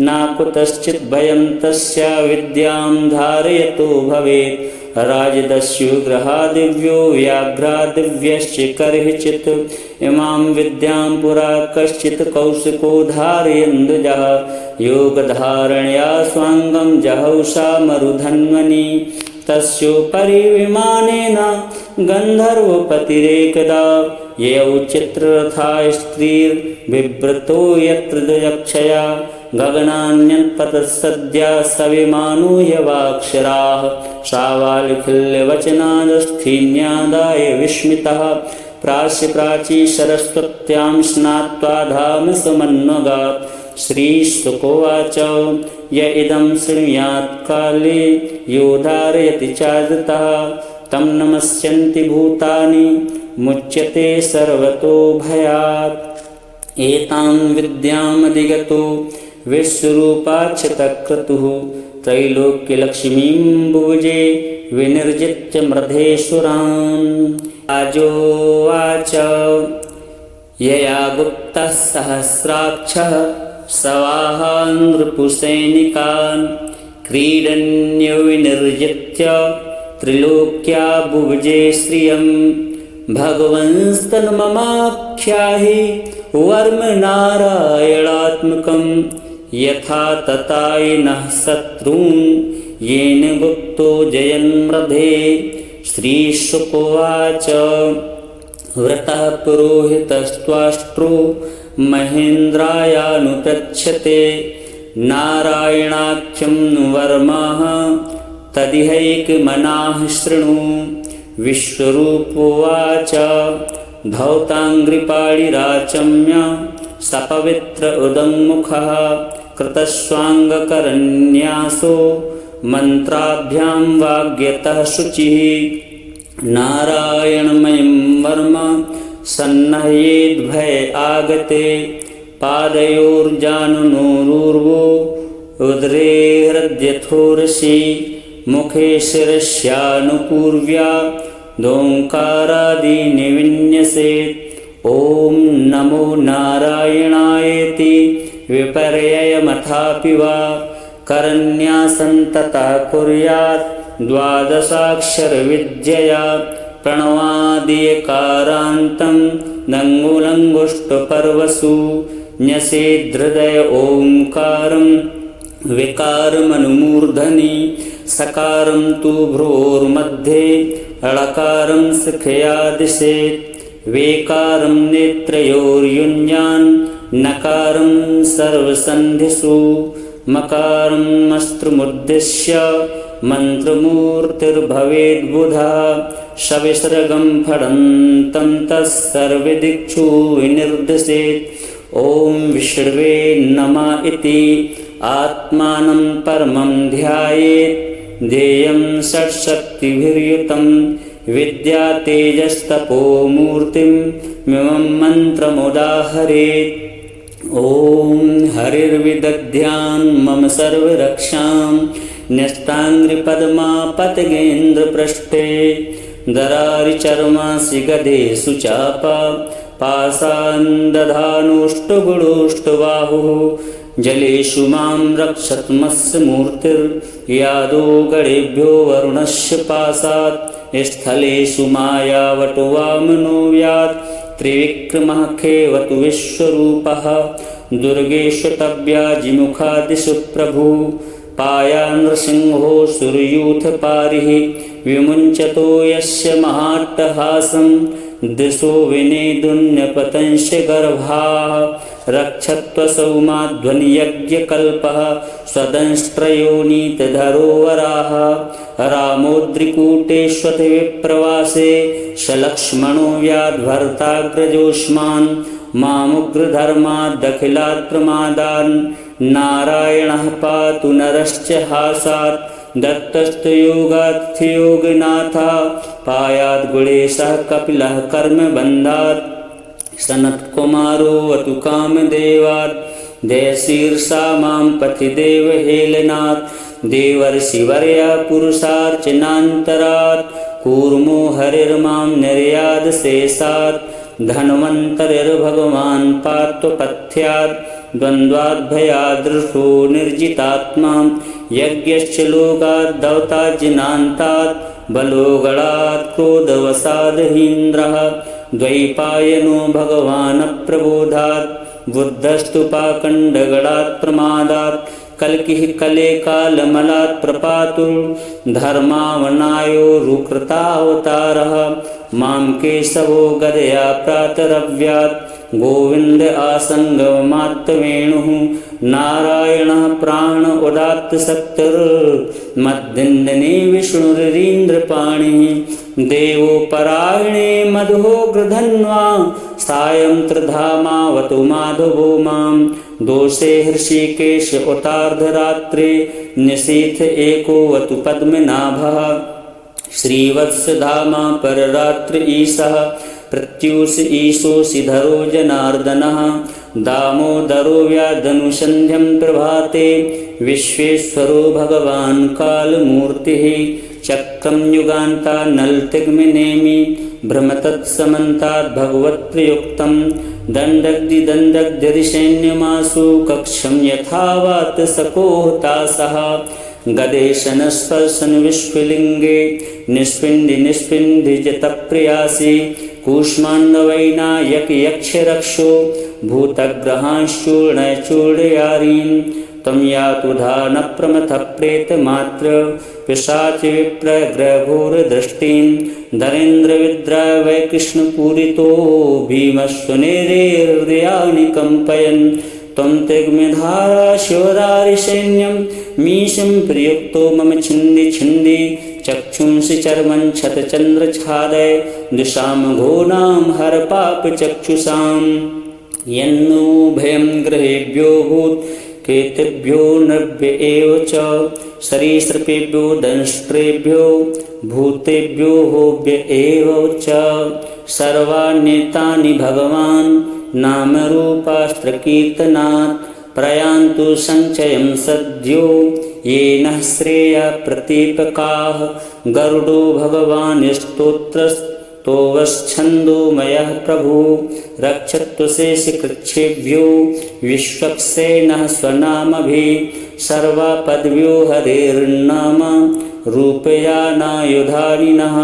न कुतश्चित् भयं तस्या विद्यां धारयतो भवेत् राजदस्युग्रहादिव्यो व्याघ्रादिव्यश्च कर्हिचित् इमां विद्यां पुरा कश्चित् कौशिको धारयन्द्वजः योगधारणया स्वाङ्गं जहौषा मरुधन्वनि तस्योपरि विमानेन गन्धर्वपतिरेकदा यौ चित्ररथा स्त्रीर्बिभ्रतो यत्र द्वयक्षया गगनान्यत्पतत्सद्या सविमानूयवाक्षराः श्रावालिखिल्यवचनादस्थीन्यादाय विस्मितः प्राची सरस्वत्यां स्नात्वा धाम समन्वगात् श्रीशुकोवाच य इदं शृणुयात् काले यो धारयति चादतः तं नमस्यन्ति भूतानि मुच्यते सर्वतो भयात्। एतां विद्यामधिगतो विश्वरूपाक्षतक्रतुः त्रैलोक्यलक्ष्मीं भुजे विनिर्जित्य मृधेश्वरान्। राजोवाच यया गुप्तः सहस्राक्षः सवाहान् नृपुसैनिकान् क्रीडन्यो विनिर्जित्य त्रिलोक्या भुजे श्रियम्। भगवंस्तन्ममाख्याहि वर्म नारायणात्मकम् यथा ततायिनः शत्रून् येन गुप्तो जयन्मृधे। श्रीशुकोवाच व्रतः पुरोहितस्त्वाष्ट्रो महेन्द्रायानुपृच्छते नारायणाख्यं वर्मः तदिहैकमनाः शृणु। विश्वरूपोवाच धौताङ्घ्रिपाणिराचम्य सपवित्र उदङ्मुखः कृतस्वाङ्गकरन्यासो मन्त्राभ्यां वाग्यतः शुचिः। नारायणमयं वर्म सन्नह्येद्भय आगते पादयोर्जानुनोरूर्वो उदरे हृद्यथोरसि मुखे शिरस्यानुपूर्व्या दोङ्कारादीनि विन्यसेत्। ॐ नमो नारायणायेति विपर्ययमथापि वा करन्यासं तथा कुर्यात् द्वादशाक्षरविद्यया प्रणवादियकारान्तं नङ्गुलङ्गुष्टपर्वसु न्यसेद्धृदय ओङ्कारं विकारमनुमूर्धनि सकारं तु भ्रोर्मध्ये ळकारं शिखया दिशेत्। वेकारं नेत्रयोर्युञ्जान् नकारं सर्वसन्धिषु मकारम् अस्त्रमुद्दिश्य मन्त्रमूर्तिर्भवेद्बुधा सविसर्गं फडन्तं तस्सर्वदिक्षु विनिर्दिशेत्। ॐ विष्णवे नमः इति आत्मानं परमं ध्यायेत्। ध्येयं षट्शक्तिभिर्युतं विद्यातेजस्तपो मूर्तिं मिमं मन्त्रमुदाहरेत्। ॐ हरिर्विदध्यान् मम सर्वरक्षां न्यस्ताङ्घ्रिपद्मापतगेन्द्रपृष्ठे दरारिचर्मासि गदेषु चापा पासान्दधानोष्टगुणोष्टबाहुः जलेषु मां रक्षत्मस्य मूर्तिर्यादो गणेभ्यो वरुणस्य पासात् स्थलेषु मायावटुवामनो व्यात् त्रिविक्रमः खेवतु विश्वरूपः दुर्गेषु तव्याजिमुखादिषु प्रभुः पाया नृसिंहो सुरयूथपारिः विमुञ्चतो यस्य महाट्टहासं दिशो विनेदुन्यपतंश्च गर्भाः रक्षत्वसौ माध्वनियज्ञकल्पः स्वदंष्ट्रयोनीतधरोवराः रामोद्रिकूटेष्वति विप्रवासे सलक्ष्मणो व्याध्भर्ताग्रजोष्मान् मामुग्रधर्मादखिलात् प्रमादान् नारायणः पातु नरश्च हासात् दत्तस्तु योगार्थयोगनाथः पायात् गुणेशः कपिलः कर्मबन्धात् सनत्कुमारोऽवतु कामदेवात् देशीर्षा मां पथि देवहेलनात् देवर्षिवर्यः पुरुषार्चनान्तरात् कूर्मो हरिर्मां निर्यादशेषात् धन्वन्तरिर्भगवान् पात्वपथ्यात् द्वन्द्वाद्भयादृशो निर्जितात्मा यज्ञश्च लोकात् दौताज्जनान्तात् बलोगणात् क्रोधवसादहीन्द्रः द्वैपायनो भगवान् प्रबोधात् बुद्धस्तु पाखण्डगणात् प्रमादात् कल्किः कले कालमलात् प्रपातु धर्मावनायो रुकृतावतारः मां केशवो गदया प्रातरव्यात् गोविन्द आसङ्गमात्तवेणुः नारायणः प्राण उदात्त शक्तिर्मद्दिन्दने विष्णुरीन्द्रपाणिः देवोपरायणे मधुग्रधन्वा सायं त्रिधामावतु माधवो मां दोषे हृषिकेश उतार्धरात्रे निशीथ एकोऽवतु पद्मनाभः श्रीवत्सधामा पररात्र ईशः प्रत्यूष ईशोऽसिधरो जनार्दनः दामोदरो व्याधनुसन्ध्यं प्रभाते विश्वेश्वरो भगवान् कालमूर्तिः चक्रं युगान्तान्नलतिग्मिनेमि भ्रमतत्समन्तात् भगवत्प्रयुक्तं दण्डग्धिदण्डग्ध्यधिसैन्यमासु कक्षं यथावात् सकोहतासः गदेशनस्पर्शन विश्वलिङ्गे निष्पिण्डि निष्पिण्डिजतप्रियासि कूष्माण्डवैनायक यक्षरक्षो भूतग्रहांश्चूर्णचूर्णयारीन् तं यातुधा न प्रमथः प्रेतमात्र पिशाच विप्रग्रघोरदृष्टिं धरेन्द्रविद्राय वै कृष्णपूरितो भीमस्वनेरेर्हृदयानि कम्पयन् त्वं तिग्मधारा शिवरारिसैन्यं मीशं प्रयुक्तो मम छिन्दि छिन्दि चक्षुंसि चर्मं छतचन्द्रच्छादय दिशां घोनां हरपापचक्षुषां यन्नो भयं गृहेभ्यो भूत् केतेभ्यो नृभ्य एव च सरीसृपेभ्यो दंष्ट्रेभ्यो भूतेभ्यो होभ्य एव च सर्वाण्येतानि भगवान् नामरूपास्त्रकीर्तनात् प्रयान्तु सञ्चयं सद्यो येन श्रेया प्रतीपकाः गरुडो भगवान् स्तोत्रस्तोवश्छन्दोमयः प्रभु रक्षत्वशेषकृच्छेभ्यो विश्वक्सेनः स्वनामभिः सर्वापद्भ्यो हरेर्नाम रूपयानायुधारिणः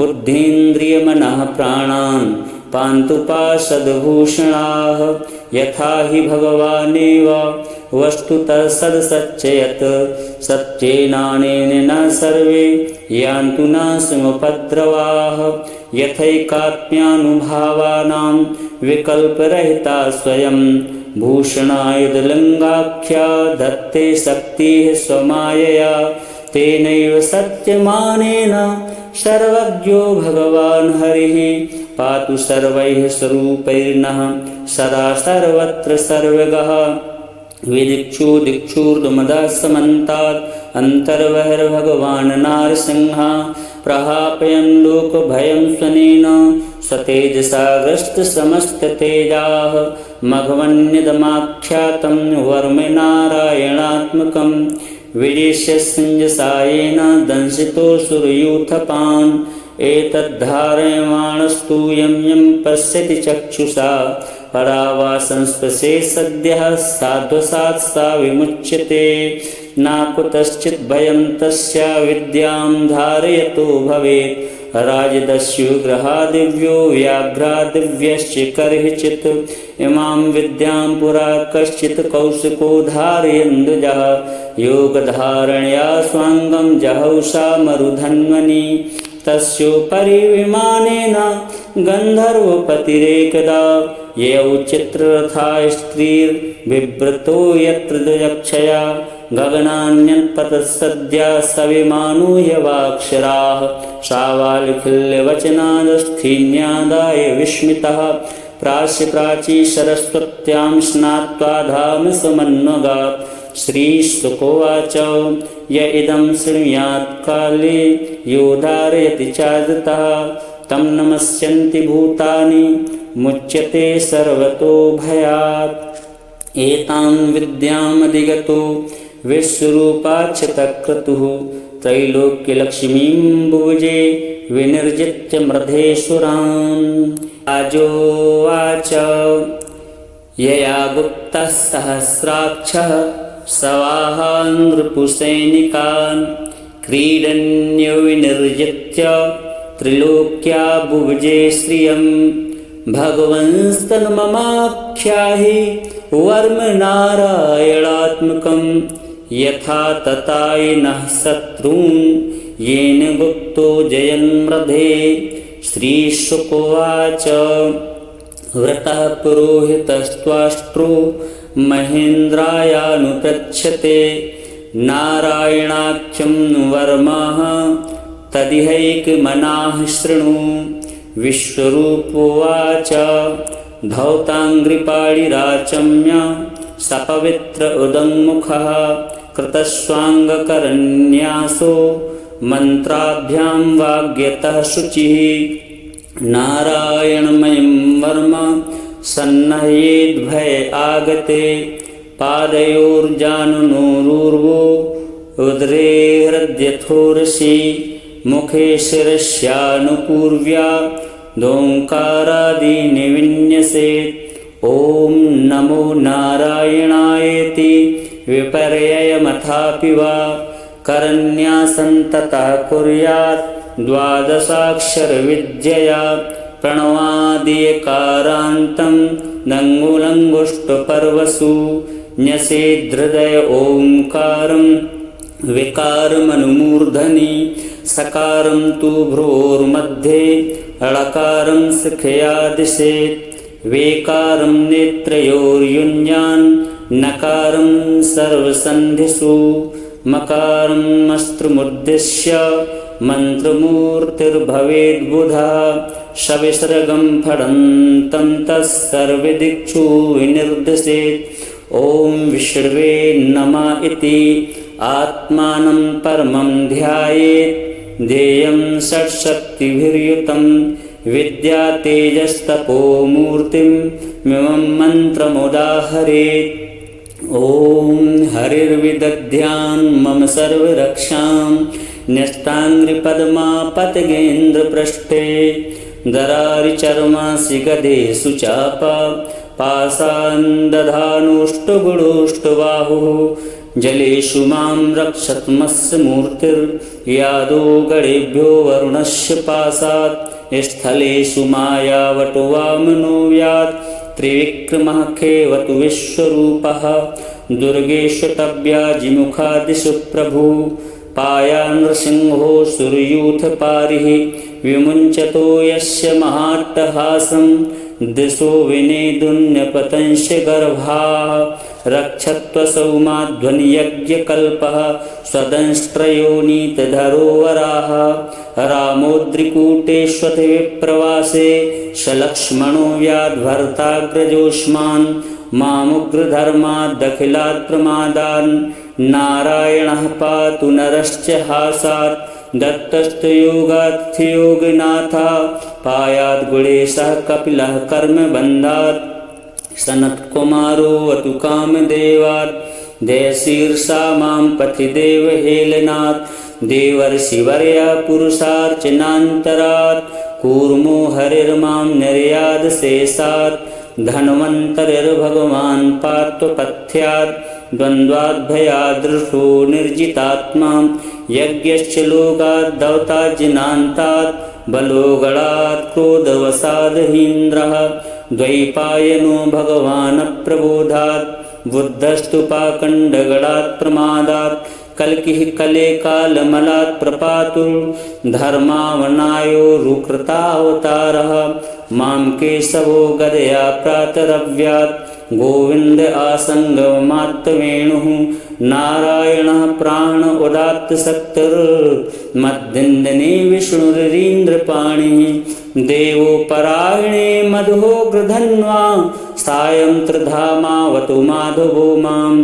बुद्धीन्द्रियमनः प्राणान् पान्तु पाशदभूषणाः यथा हि भगवानेव वस्तुतः सदसच्चयत् सत्येनानेन न सर्वे यान्तु न समुपद्रवाः यथैकात्म्यानुभावानां विकल्परहिता स्वयं भूषणायुधलिङ्गाख्या दत्ते शक्तिः स्वमायया तेनैव सत्यमानेन सर्वज्ञो भगवान् हरिः पातु सर्वैः स्वरूपैर्नः सदा सर्वत्र सर्वगः विदिक्षु दिक्षूर्ध्वमदः समन्तात् अन्तर्बहिर्भगवान् नारसिंहः प्रहापयन् लोकभयं स्वनेन स्वतेजसा ग्रस्तसमस्ततेजाः मघवन्यदमाख्यातं वर्मनारायणात्मकं विदेश्य सञ्जसायेन दंशितोऽसुरयूथपान् एतद्धारयमाणस्तु यं यं पश्यति चक्षुषा परावासंस्पृशे सद्यः साध्वसात् सा विमुच्यते नाकुतश्चित् भयं तस्या विद्यां धारयतो भवेत् राजदस्युग्रहादिव्यो व्याघ्रादिव्यश्च कर्हिचित् इमां विद्यां पुरा कश्चित् कौशिको धारयन्द्विजः योगधारणया स्वाङ्गं जहौषा मरुधन्वनि तस्योपरि विमानेन गन्धर्वपतिरेकदा ययौ चित्ररथा स्त्रीर्बिभ्रतो यत्र द्वयक्षया गगनान्यत्पतत्सद्या सविमानो ह्यवाक्षराः शावालखिल्यवचनादस्थीन्यादाय विस्मितः प्राची सरस्वत्यां स्नात्वा धाम समन्वगात् श्रीशुकोवाच य इदं शृणुयात् काले यो धारयति चादृतः तं नमस्यन्ति भूतानि मुच्यते सर्वतो भयात् एतां विद्यामधिगतो विश्वरूपाच्युतक्रतुः त्रैलोक्यलक्ष्मीं भुजे विनिर्जित्य मृधेश्वरान् राजोवाच यया गुप्तः सहस्राक्षः सवाहान् नृपुसैनिकान् क्रीडन्यो विनिर्जित्य त्रिलोक्या बुभुजे श्रियं भगवंस्तन्ममाख्याहि वर्मनारायणात्मकं यथा ततायिनः शत्रून् येन गुप्तो जयन्मृधे श्रीशुकोवाच व्रतः पुरोहितस्त्वाष्ट्रो महेन्द्रायानुपृच्छते नारायणाख्यं वर्मः तदिहैकमनाः शृणु। विश्वरूपोवाच धौताङ्घ्रिपाणिराचम्य सपवित्र उदङ्मुखः कृतस्वाङ्गकरन्यासो मन्त्राभ्यां वाग्यतः शुचिः। नारायणमयं वर्म सन्नह्येद्भय आगते पादयोर्जानुनोरूर्वो उदरे हृद्यथोरसि मुखे शिरस्यानुपूर्व्या दोङ्कारादीनि विन्यसेत्। ॐ नमो नारायणायेति विपर्ययमथापि वा करन्यासं ततः कुर्यात् द्वादशाक्षरविद्यया प्रणवादियकारान्तं दङ्गुलङ्गुष्टपर्वसु न्यसेद्धृदय ओङ्कारं विकारमनुमूर्धनि सकारं तु भ्रोर्मध्ये ळकारं शिखया दिशेत् वेकारं नेत्रयोर्युञ्जान् नकारं सर्वसन्धिषु मकारं मस्त्रुमुद्दिश्य मन्त्रमूर्तिर्भवेद्बुधा सविसर्गं फडन्तं तस्सर्वदिक्षु विनिर्दिशेत्। ॐ विष्णवे नमः इति आत्मानं परमं ध्यायेत्। ध्येयं षट्शक्तिभिर्युतं विद्यातेजस्तपोमूर्तिं मिमं मन्त्रमुदाहरेत्। ॐ हरिर्विदध्यान् मम सर्वरक्षां न्यस्ताङ्घ्रिपद्मापतगेन्द्रपृष्ठे दरारिचर्मासि गदेषु चापा पासान्दधानुष्टुगुडुष्टुबाहुः जलेषु मां रक्षत्मस्य मूर्तिर्यादो गणेभ्यो वरुणस्य पासात् स्थलेषु मायावटो वामनो व्यात् त्रिविक्रमः खेवतु विश्वरूपः दुर्गेषु तव्याजिमुखादिषु प्रभुः पाया नृसिंहो सुरयूथपारिः विमुञ्चतो यस्य महाट्टहासं दिशो विनेदुन्यपतंश्च गर्भाः रक्षत्वसौमाध्वनियज्ञकल्पः स्वदंष्ट्रयोनीतधरो वराः रामोद्रिकूटेष्वति विप्रवासे सलक्ष्मणो व्याद्भर्ताग्रजोष्मान् मामुग्रधर्मादखिलात् प्रमादान् नारायणः पातु नरश्च हासात् दत्तस्तु योगार्थयोगिनाथा पायात् गुणेशः कपिलः कर्मबन्धात् सनत्कुमारोऽवतु कामदेवात् देशीर्षा मां पथि देवहेलनात् देवर्षिवर्या पुरुषार्चनान्तरात् कूर्मो हरिर्मां निर्यादशेषात् धन्वन्तरिर्भगवान् पात्वपथ्यात् द्वन्द्वाद्भयादृशो निर्जितात्मा यज्ञश्च लोकात् दौताजिनान्तात् बलोगणात् क्रोधवसादहीन्द्रः द्वैपायनो भगवान् प्रबोधात् बुद्धस्तु पाखण्डगणात् प्रमादात् कल्किः कले कालमलात् प्रपातुर्धर्मावनायो रुकृतावतारः मां केशवो गदया प्रातरव्यात् गोविन्द आसङ्गमात्तवेणुः नारायणः प्राण उदात्त शक्तिर्मद्दिन्दने विष्णुरीन्द्रपाणिः देवो परायणे मधोग्रधन्वा सायं त्रिधामावतु माधवो मां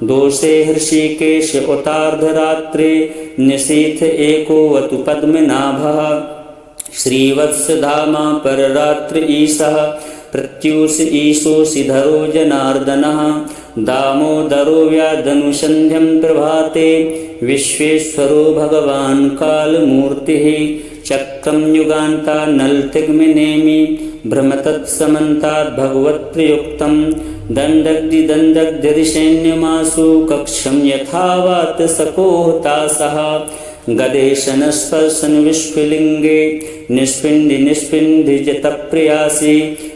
दोषे हृषिकेश उतार्धरात्रे निशीथ एकोऽवतु पद्मनाभः श्रीवत्सधामा पररात्र ईशः प्रत्यूष ईशोऽसि धरो जनार्दनः दामोदरो व्यादनुसन्ध्यं प्रभाते विश्वेश्वरो भगवान् कालमूर्तिः चक्रं युगान्तान्नलतिग्मिनेमि भ्रमतत्समन्तात् भगवत्प्रयुक्तं दण्डग्दिदण्डग्दिरिसैन्यमासु कक्षं यथावात् सकोहतासः गदेशनस्पर्शन विश्वलिङ्गे निष्पिण्डि निष्पिण्डि जतप्रियासि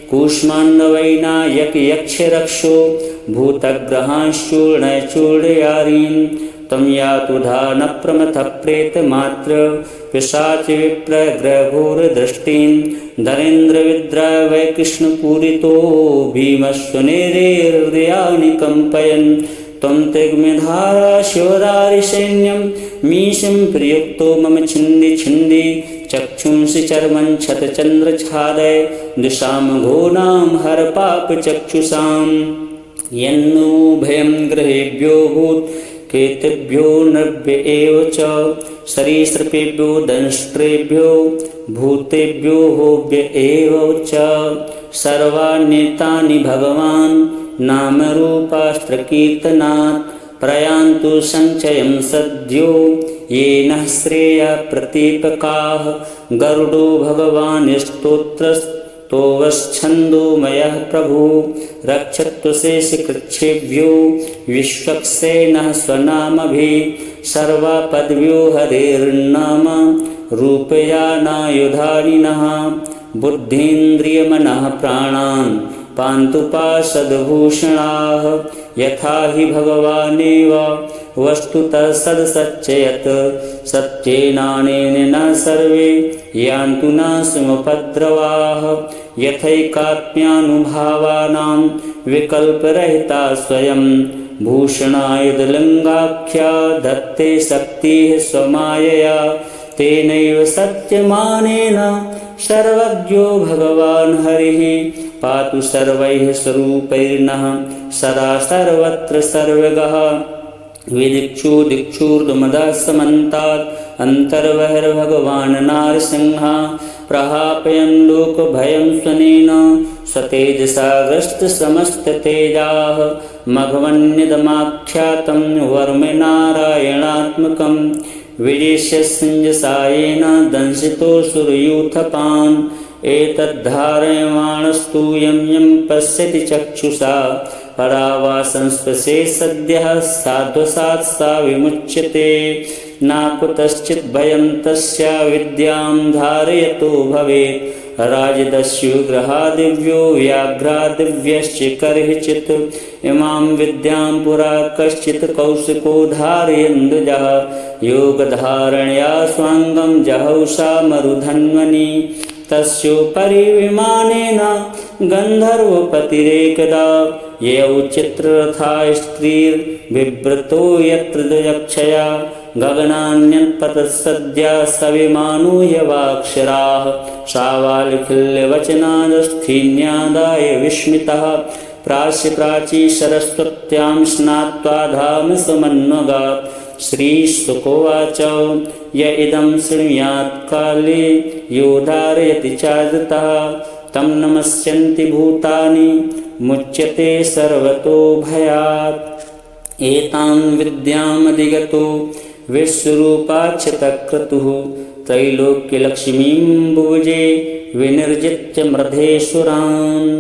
कूष्माण्डवैनायक यक्षरक्षो भूतग्रहांश्चूर्णयचूर्णयारीन् तं यातु धानप्रमथः प्रेतमात्र पिशाच विप्रग्रघोरदृष्टीन् धरेन्द्रविद्राय वै कृष्णपूरितो भीमस्वनेरे हृदयानि कम्पयन् त्वं तिग्मधारा शिवदारि सैन्यं मीशं प्रयुक्तो मम छिन्दी छिन्दी चक्षुंसि चर्मं क्षतचन्द्रछादय दिशां घोनां हर पापचक्षुषां यन्नो भयं गृहेभ्यो भूत् केतेभ्यो नृभ्य एव च सरीसृपेभ्यो दंष्ट्रेभ्यो भूतेभ्यो होभ्य एव च सर्वान्येतानि भगवान् नामरूपास्त्रकीर्तनात् प्रयान्तु सञ्चयं सद्यो येन श्रेया प्रतीपकाः गरुडो भगवान् स्तोत्रस्तोवश्छन्दोमयः प्रभु रक्षत्वशेषकृच्छेभ्यो विश्वक्सेनः स्वनामभिः सर्वापद्भ्यो हरेर्नाम रूपयानायुधानिनः बुद्धीन्द्रियमनः प्राणान् पान्तुपाशदभूषणाः यथा हि भगवानेव वस्तुतः सदसच्चयत् सत्येनानेन न सर्वे यान्तु नाशमुपद्रवाः यथैकात्म्यानुभावानां विकल्परहिता स्वयं भूषणायुधलिङ्गाख्या दत्ते शक्तिः स्वमायया तेनैव सत्यमानेन सर्वज्ञो भगवान् हरिः पातु सर्वैः स्वरूपैर्नः सदा सर्वत्र सर्वगः विदिक्षु दिक्षुर्दुमदः समन्तात् अन्तर्बहिर्भगवान् नारसिंहः प्रहापयन् लोकभयं स्वनेन स्वतेजसा ग्रस्तसमस्ततेजाः मघवन्यदमाख्यातं वर्म नारायणात्मकं विजेष्यसिञ्जसायेन दंशितोऽसुरयूथपान् एतद्धारयमाणस्तु यं यं पश्यति चक्षुषा परावा संस्पृशे सद्यः साध्वसात् सा विमुच्यते नाकुतश्चित् भयं तस्या विद्यां धारयतो भवेत् राजदस्युग्रहादिव्यो व्याघ्रादिव्यश्च कर्हिचित् इमां विद्यां पुरा कश्चित् कौशिको धारयन्द्वजः योगधारणया स्वाङ्गं जहौषा मरुधन्वनि तस्योपरि विमानेन गन्धर्वपतिरेकदा यौ चित्ररथा स्त्रीर्बिभ्रतो यत्र द्वयक्षया गगनान्यत्पतत्सद्या सविमानो यवाक्षराः सावाल्खिल्यवचनादस्थीन्यादाय विस्मितः प्राची सरस्वत्यां स्नात्वा धाम समन्वगात् श्रीशुकोवाच य इदं शृणुयात् काले यो धारयति चादतः तं नमस्यन्ति भूतानि मुच्यते सर्वतो भयात् एतां विद्यामधिगतो विश्वरूपाच्युतक्रतुः त्रैलोक्यलक्ष्मीं भुजे विनिर्जित्य मृधेश्वरान्।